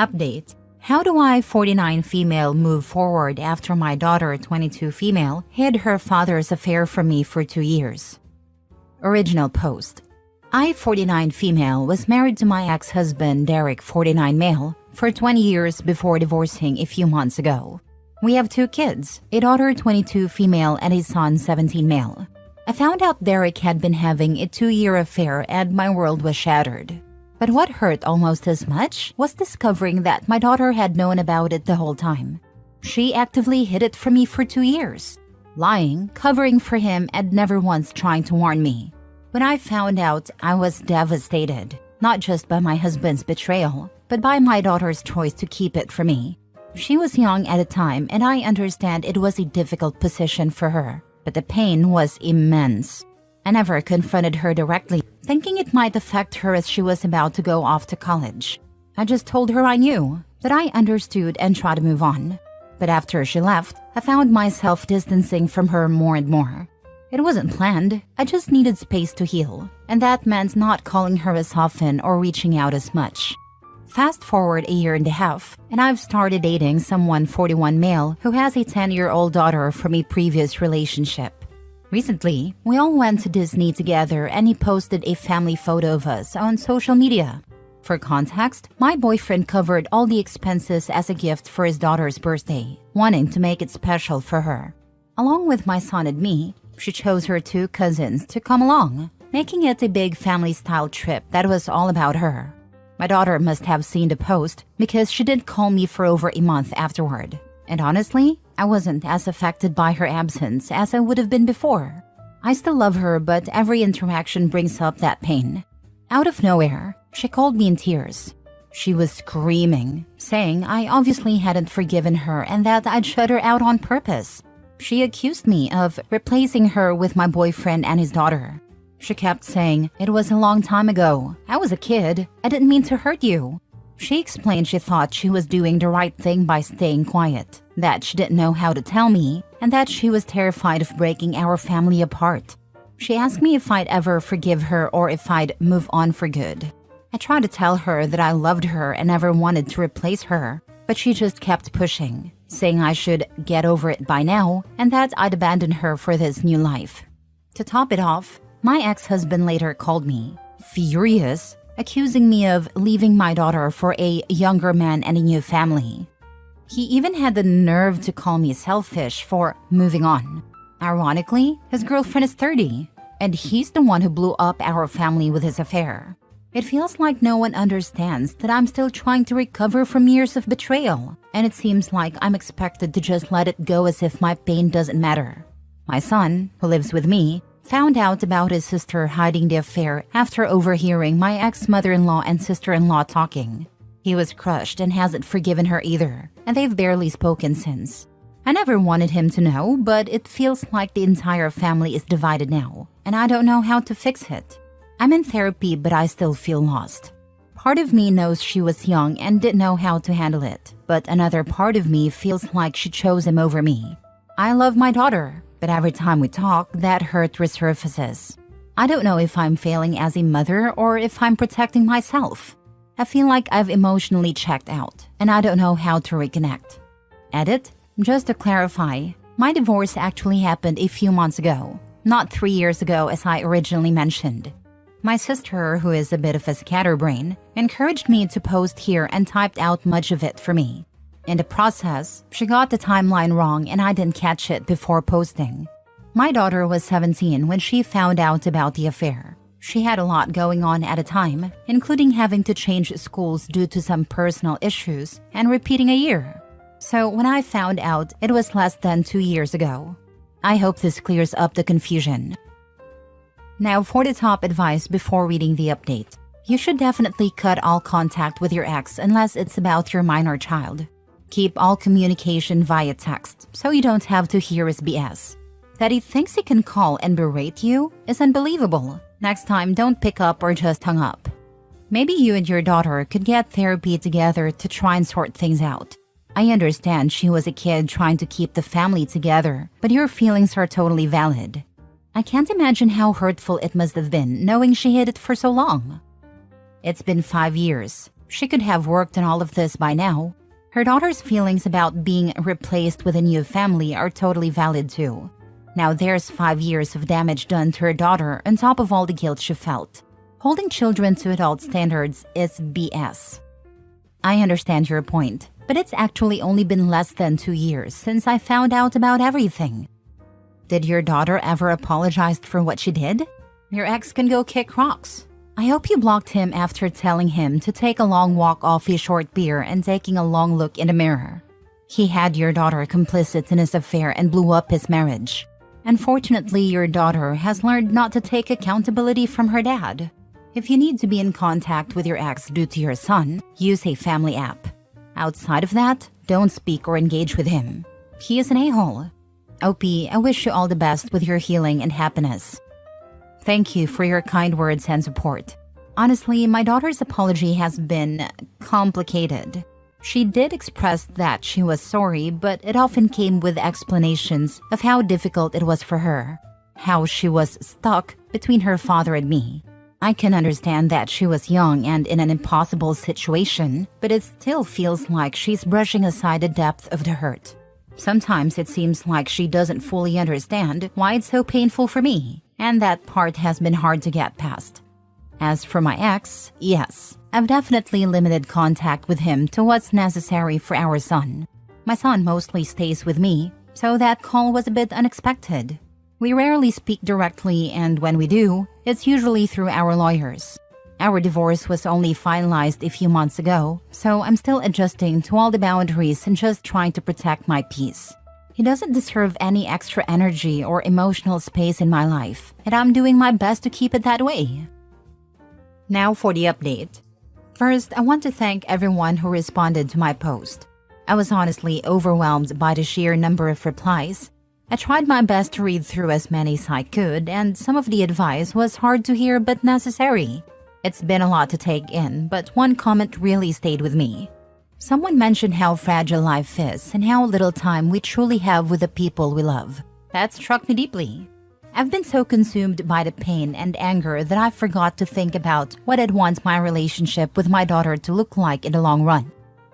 Update. How do I, 49 female, move forward after my daughter, 22 female, hid her father's affair from me for 2 years? Original post. I, 49 female, was married to my ex-husband, Derek, 49 male, for 20 years before divorcing a few months ago. We have 2 kids, a daughter, 22 female, and a son, 17 male. I found out Derek had been having a 2-year affair and my world was shattered. But what hurt almost as much was discovering that my daughter had known about it the whole time. She actively hid it from me for 2 years, lying, covering for him, and never once trying to warn me. When I found out, I was devastated, not just by my husband's betrayal, but by my daughter's choice to keep it from me. She was young at the time, and I understand it was a difficult position for her, but the pain was immense. I never confronted her directly, thinking it might affect her as she was about to go off to college. I just told her I knew, that I understood and tried to move on. But after she left, I found myself distancing from her more and more. It wasn't planned, I just needed space to heal, and that meant not calling her as often or reaching out as much. Fast forward a year and a half, and I've started dating someone 41 male who has a 10-year-old daughter from a previous relationship. Recently, we all went to Disney together and he posted a family photo of us on social media. For context, my boyfriend covered all the expenses as a gift for his daughter's birthday, wanting to make it special for her. Along with my son and me, she chose her 2 cousins to come along, making it a big family-style trip that was all about her. My daughter must have seen the post because she didn't call me for over a month afterward. And honestly, I wasn't as affected by her absence as I would have been before. I still love her, but every interaction brings up that pain. Out of nowhere, she called me in tears. She was screaming, saying I obviously hadn't forgiven her and that I'd shut her out on purpose. She accused me of replacing her with my boyfriend and his daughter. She kept saying, "It was a long time ago. I was a kid. I didn't mean to hurt you." She explained she thought she was doing the right thing by staying quiet, that she didn't know how to tell me, and that she was terrified of breaking our family apart. She asked me if I'd ever forgive her or if I'd move on for good. I tried to tell her that I loved her and never wanted to replace her, but she just kept pushing, saying I should get over it by now and that I'd abandon her for this new life. To top it off, my ex-husband later called me, furious, accusing me of leaving my daughter for a younger man and a new family. He even had the nerve to call me selfish for moving on. Ironically, his girlfriend is 30, and he's the one who blew up our family with his affair. It feels like no one understands that I'm still trying to recover from years of betrayal, and it seems like I'm expected to just let it go as if my pain doesn't matter. My son, who lives with me, found out about his sister hiding the affair after overhearing my ex-mother-in-law and sister-in-law talking. He was crushed and hasn't forgiven her either, and they've barely spoken since. I never wanted him to know, but it feels like the entire family is divided now, and I don't know how to fix it. I'm in therapy, but I still feel lost. Part of me knows she was young and didn't know how to handle it, but another part of me feels like she chose him over me. I love my daughter, but every time we talk, that hurt resurfaces. I don't know if I'm failing as a mother or if I'm protecting myself. I feel like I've emotionally checked out, and I don't know how to reconnect. Edit. Just to clarify, my divorce actually happened a few months ago, not 3 years ago as I originally mentioned. My sister, who is a bit of a scatterbrain, encouraged me to post here and typed out much of it for me. In the process, she got the timeline wrong and I didn't catch it before posting. My daughter was 17 when she found out about the affair. She had a lot going on at a time, including having to change schools due to some personal issues and repeating a year. So when I found out, it was less than 2 years ago. I hope this clears up the confusion. Now for the top advice before reading the update. You should definitely cut all contact with your ex unless it's about your minor child. Keep all communication via text so you don't have to hear his BS. That he thinks he can call and berate you is unbelievable. Next time, don't pick up or just hung up. Maybe you and your daughter could get therapy together to try and sort things out. I understand she was a kid trying to keep the family together, but your feelings are totally valid. I can't imagine how hurtful it must have been knowing she hid it for so long. It's been 5 years. She could have worked on all of this by now. Her daughter's feelings about being replaced with a new family are totally valid too. Now there's 5 years of damage done to her daughter on top of all the guilt she felt. Holding children to adult standards is BS. I understand your point, but it's actually only been less than 2 years since I found out about everything. Did your daughter ever apologize for what she did? Your ex can go kick rocks. I hope you blocked him after telling him to take a long walk off his short beer and taking a long look in the mirror. He had your daughter complicit in his affair and blew up his marriage. Unfortunately, your daughter has learned not to take accountability from her dad. If you need to be in contact with your ex due to your son, use a family app. Outside of that, don't speak or engage with him. He is an a-hole. OP, I wish you all the best with your healing and happiness. Thank you for your kind words and support. Honestly, my daughter's apology has been complicated. She did express that she was sorry, but it often came with explanations of how difficult it was for her, how she was stuck between her father and me. I can understand that she was young and in an impossible situation, but it still feels like she's brushing aside the depth of the hurt. Sometimes it seems like she doesn't fully understand why it's so painful for me, and that part has been hard to get past. As for my ex, yes, I've definitely limited contact with him to what's necessary for our son. My son mostly stays with me, so that call was a bit unexpected. We rarely speak directly, and when we do, it's usually through our lawyers. Our divorce was only finalized a few months ago, so I'm still adjusting to all the boundaries and just trying to protect my peace. He doesn't deserve any extra energy or emotional space in my life, and I'm doing my best to keep it that way. Now for the update. First, I want to thank everyone who responded to my post. I was honestly overwhelmed by the sheer number of replies. I tried my best to read through as many as I could, and some of the advice was hard to hear but necessary. It's been a lot to take in, but one comment really stayed with me. Someone mentioned how fragile life is and how little time we truly have with the people we love. That struck me deeply. I've been so consumed by the pain and anger that I forgot to think about what I'd want my relationship with my daughter to look like in the long run.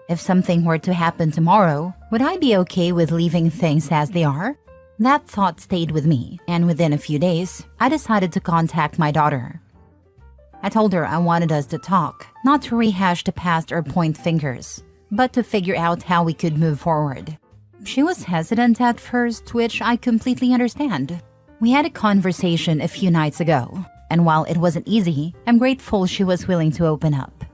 If something were to happen tomorrow, would I be okay with leaving things as they are? That thought stayed with me, and within a few days, I decided to contact my daughter. I told her I wanted us to talk, not to rehash the past or point fingers, but to figure out how we could move forward. She was hesitant at first, which I completely understand. We had a conversation a few nights ago, and while it wasn't easy, I'm grateful she was willing to open up.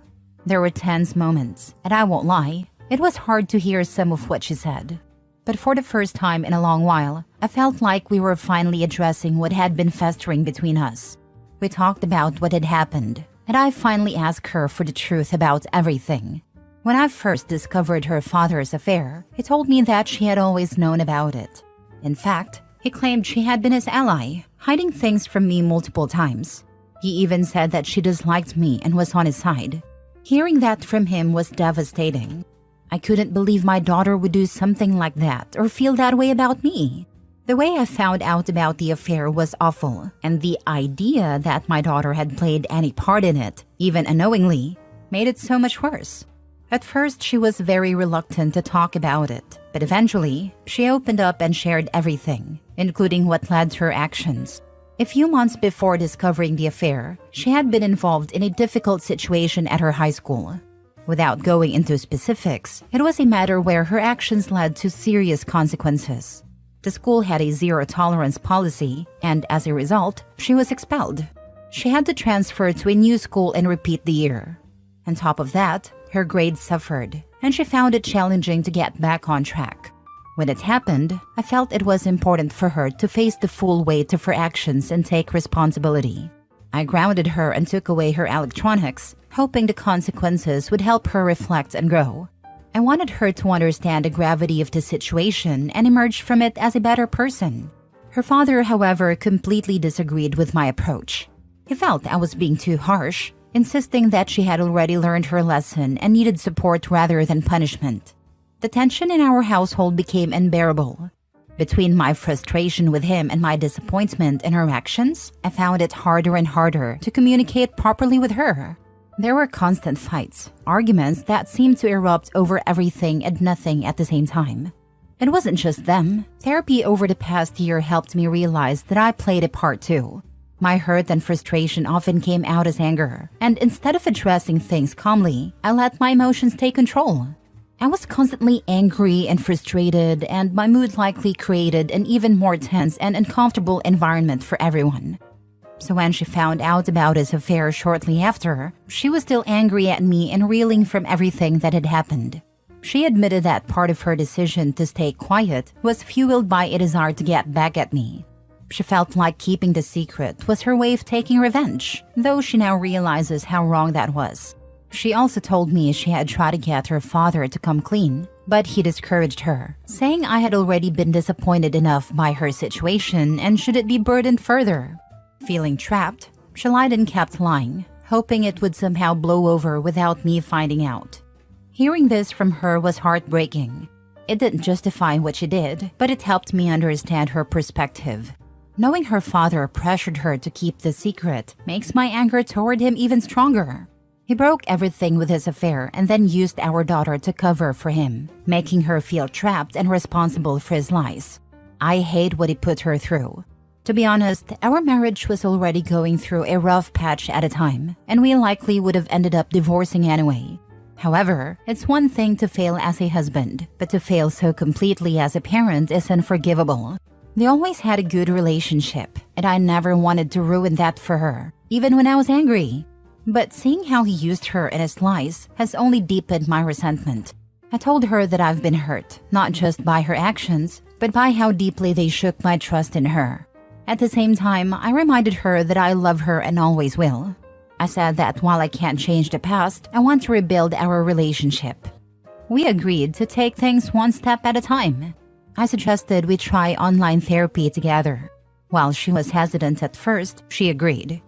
There were tense moments, and I won't lie, it was hard to hear some of what she said. But for the first time in a long while, I felt like we were finally addressing what had been festering between us. We talked about what had happened, and I finally asked her for the truth about everything. When I first discovered her father's affair, he told me that she had always known about it. In fact, he claimed she had been his ally, hiding things from me multiple times. He even said that she disliked me and was on his side. Hearing that from him was devastating. I couldn't believe my daughter would do something like that or feel that way about me. The way I found out about the affair was awful, and the idea that my daughter had played any part in it, even unknowingly, made it so much worse. At first, she was very reluctant to talk about it, but eventually, she opened up and shared everything, including what led to her actions. A few months before discovering the affair, she had been involved in a difficult situation at her high school. Without going into specifics, it was a matter where her actions led to serious consequences. The school had a zero-tolerance policy, and as a result, she was expelled. She had to transfer to a new school and repeat the year. On top of that, her grades suffered, and she found it challenging to get back on track. When it happened, I felt it was important for her to face the full weight of her actions and take responsibility. I grounded her and took away her electronics, hoping the consequences would help her reflect and grow. I wanted her to understand the gravity of the situation and emerge from it as a better person. Her father, however, completely disagreed with my approach. He felt I was being too harsh, insisting that she had already learned her lesson and needed support rather than punishment. The tension in our household became unbearable. Between my frustration with him and my disappointment in her actions, I found it harder and harder to communicate properly with her. There were constant fights, arguments that seemed to erupt over everything and nothing at the same time. It wasn't just them. Therapy over the past year helped me realize that I played a part too. My hurt and frustration often came out as anger, and instead of addressing things calmly, I let my emotions take control. I was constantly angry and frustrated, and my mood likely created an even more tense and uncomfortable environment for everyone. So when she found out about his affair shortly after, she was still angry at me and reeling from everything that had happened. She admitted that part of her decision to stay quiet was fueled by a desire to get back at me. She felt like keeping the secret was her way of taking revenge, though she now realizes how wrong that was. She also told me she had tried to get her father to come clean, but he discouraged her, saying I had already been disappointed enough by her situation and shouldn't be burdened further. Feeling trapped, she lied and kept lying, hoping it would somehow blow over without me finding out. Hearing this from her was heartbreaking. It didn't justify what she did, but it helped me understand her perspective. Knowing her father pressured her to keep the secret makes my anger toward him even stronger. He broke everything with his affair and then used our daughter to cover for him, making her feel trapped and responsible for his lies. I hate what he put her through. To be honest, our marriage was already going through a rough patch at a time, and we likely would have ended up divorcing anyway. However, it's one thing to fail as a husband, but to fail so completely as a parent is unforgivable. They always had a good relationship, and I never wanted to ruin that for her, even when I was angry. But seeing how he used her in his lies has only deepened my resentment. I told her that I've been hurt, not just by her actions, but by how deeply they shook my trust in her. At the same time, I reminded her that I love her and always will. I said that while I can't change the past, I want to rebuild our relationship. We agreed to take things one step at a time. I suggested we try online therapy together. While she was hesitant at first, she agreed.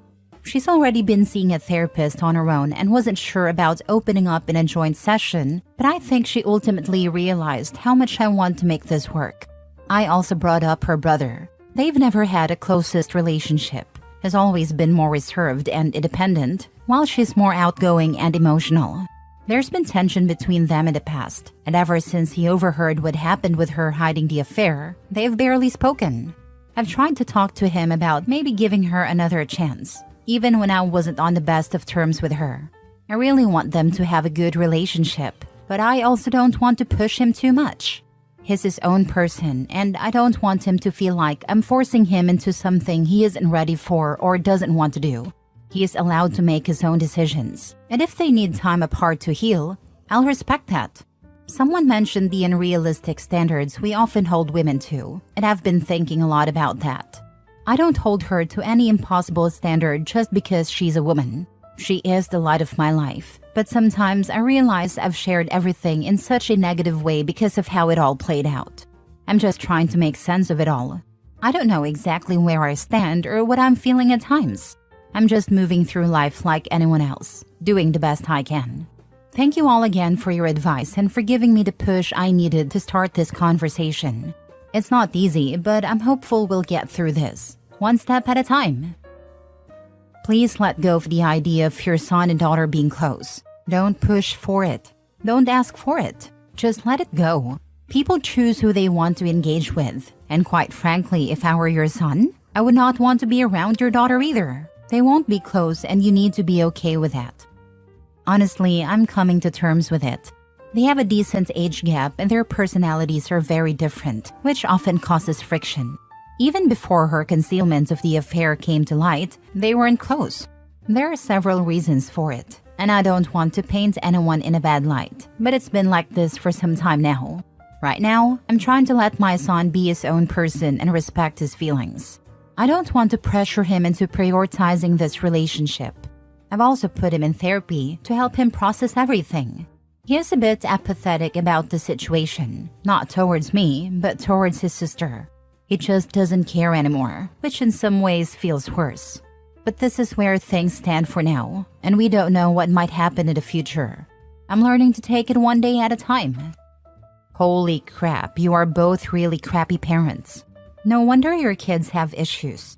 She's already been seeing a therapist on her own and wasn't sure about opening up in a joint session, but I think she ultimately realized how much I want to make this work. I also brought up her brother. They've never had a closest relationship. Has always been more reserved and independent, while she's more outgoing and emotional. There's been tension between them in the past, and ever since he overheard what happened with her hiding the affair, they've barely spoken. I've tried to talk to him about maybe giving her another chance, even when I wasn't on the best of terms with her. I really want them to have a good relationship, but I also don't want to push him too much. He's his own person, and I don't want him to feel like I'm forcing him into something he isn't ready for or doesn't want to do. He is allowed to make his own decisions, and if they need time apart to heal, I'll respect that. Someone mentioned the unrealistic standards we often hold women to, and I've been thinking a lot about that. I don't hold her to any impossible standard just because she's a woman. She is the light of my life, but sometimes I realize I've shared everything in such a negative way because of how it all played out. I'm just trying to make sense of it all. I don't know exactly where I stand or what I'm feeling at times. I'm just moving through life like anyone else, doing the best I can. Thank you all again for your advice and for giving me the push I needed to start this conversation. It's not easy, but I'm hopeful we'll get through this, one step at a time. Please let go of the idea of your son and daughter being close. Don't push for it. Don't ask for it. Just let it go. People choose who they want to engage with. And quite frankly, if I were your son, I would not want to be around your daughter either. They won't be close and you need to be okay with that. Honestly, I'm coming to terms with it. They have a decent age gap and their personalities are very different, which often causes friction. Even before her concealment of the affair came to light, they weren't close. There are several reasons for it, and I don't want to paint anyone in a bad light, but it's been like this for some time now. Right now, I'm trying to let my son be his own person and respect his feelings. I don't want to pressure him into prioritizing this relationship. I've also put him in therapy to help him process everything. He is a bit apathetic about the situation, not towards me, but towards his sister. He just doesn't care anymore, which in some ways feels worse. But this is where things stand for now, and we don't know what might happen in the future. I'm learning to take it one day at a time. Holy crap, you are both really crappy parents. No wonder your kids have issues.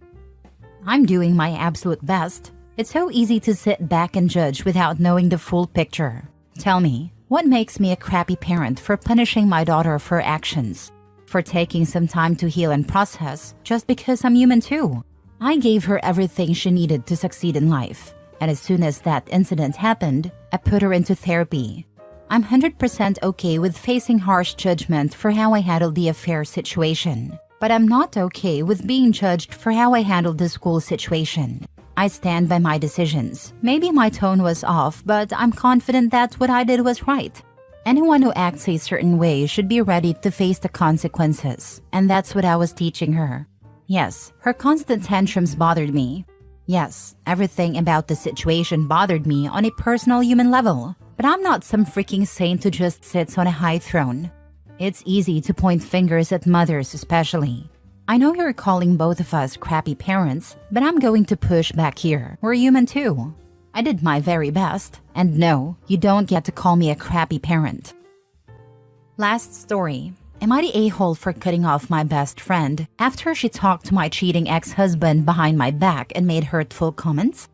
I'm doing my absolute best. It's so easy to sit back and judge without knowing the full picture. Tell me, what makes me a crappy parent for punishing my daughter for her actions? For taking some time to heal and process just because I'm human too? I gave her everything she needed to succeed in life. And as soon as that incident happened, I put her into therapy. I'm 100% okay with facing harsh judgment for how I handled the affair situation. But I'm not okay with being judged for how I handled the school situation. I stand by my decisions. Maybe my tone was off, but I'm confident that what I did was right. Anyone who acts a certain way should be ready to face the consequences. And that's what I was teaching her. Yes, her constant tantrums bothered me. Yes, everything about the situation bothered me on a personal human level. But I'm not some freaking saint who just sits on a high throne. It's easy to point fingers at mothers especially. I know you're calling both of us crappy parents, but I'm going to push back here. We're human too. I did my very best. And no, you don't get to call me a crappy parent. Last story. Am I the a-hole for cutting off my best friend after she talked to my cheating ex-husband behind my back and made hurtful comments?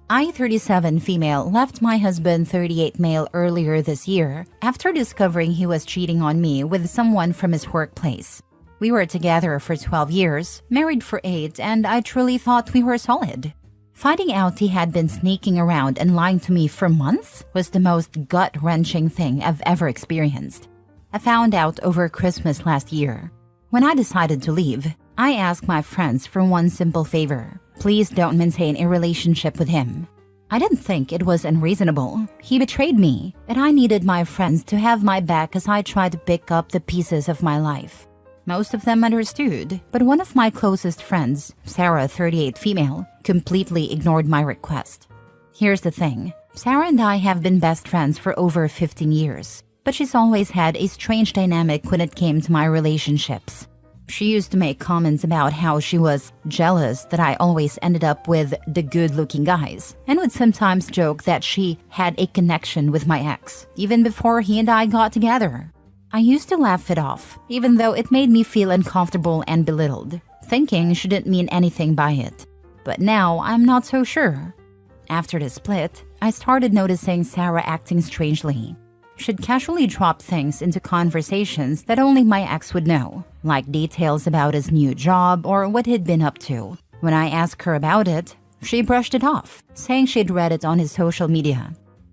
I, 37 female, left my husband, 38 male, earlier this year after discovering he was cheating on me with someone from his workplace. We were together for 12 years, married for 8, and I truly thought we were solid. Finding out he had been sneaking around and lying to me for months was the most gut-wrenching thing I've ever experienced. I found out over Christmas last year. When I decided to leave, I asked my friends for one simple favor. Please don't maintain a relationship with him. I didn't think it was unreasonable. He betrayed me, and I needed my friends to have my back as I tried to pick up the pieces of my life. Most of them understood, but one of my closest friends, Sarah, 38 female, completely ignored my request. Here's the thing. Sarah and I have been best friends for over 15 years, but she's always had a strange dynamic when it came to my relationships. She used to make comments about how she was jealous that I always ended up with the good-looking guys, and would sometimes joke that she had a connection with my ex, even before he and I got together. I used to laugh it off, even though it made me feel uncomfortable and belittled, thinking she didn't mean anything by it. But now I'm not so sure. After the split, I started noticing Sarah acting strangely. She'd casually drop things into conversations that only my ex would know, like details about his new job or what he'd been up to. When I asked her about it, she brushed it off, saying she'd read it on his social media.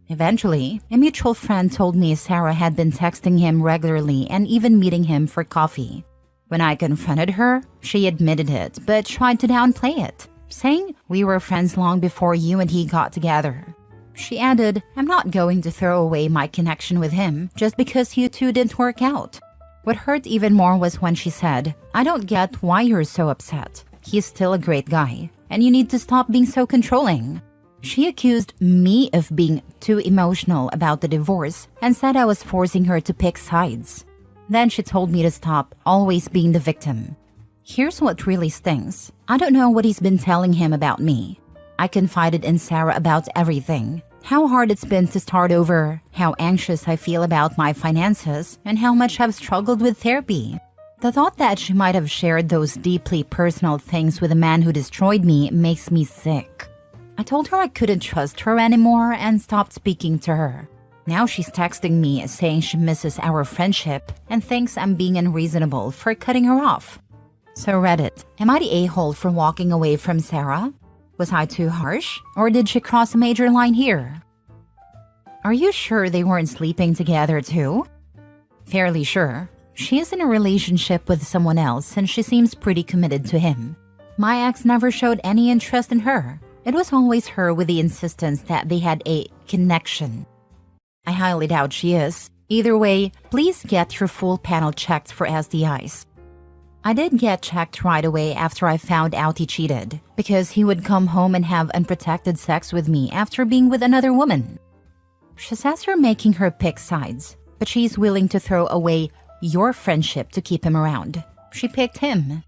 Eventually, a mutual friend told me Sarah had been texting him regularly and even meeting him for coffee. When I confronted her, she admitted it but tried to downplay it, saying we were friends long before you and he got together. She added, I'm not going to throw away my connection with him just because you two didn't work out. What hurt even more was when she said, I don't get why you're so upset. He's still a great guy, and you need to stop being so controlling. She accused me of being too emotional about the divorce and said I was forcing her to pick sides. Then she told me to stop always being the victim. Here's what really stings. I don't know what he's been telling him about me. I confided in Sarah about everything. How hard it's been to start over, how anxious I feel about my finances, and how much I've struggled with therapy. The thought that she might have shared those deeply personal things with a man who destroyed me makes me sick. I told her I couldn't trust her anymore and stopped speaking to her. Now she's texting me saying she misses our friendship and thinks I'm being unreasonable for cutting her off. So Reddit, am I the a-hole for walking away from Sarah? Was I too harsh, or did she cross a major line here? Are you sure they weren't sleeping together too? Fairly sure. She is in a relationship with someone else and she seems pretty committed to him. My ex never showed any interest in her. It was always her with the insistence that they had a connection. I highly doubt she is. Either way, please get your full panel checked for STIs. I did get checked right away after I found out he cheated, because he would come home and have unprotected sex with me after being with another woman. She says you're making her pick sides, but she's willing to throw away your friendship to keep him around. She picked him.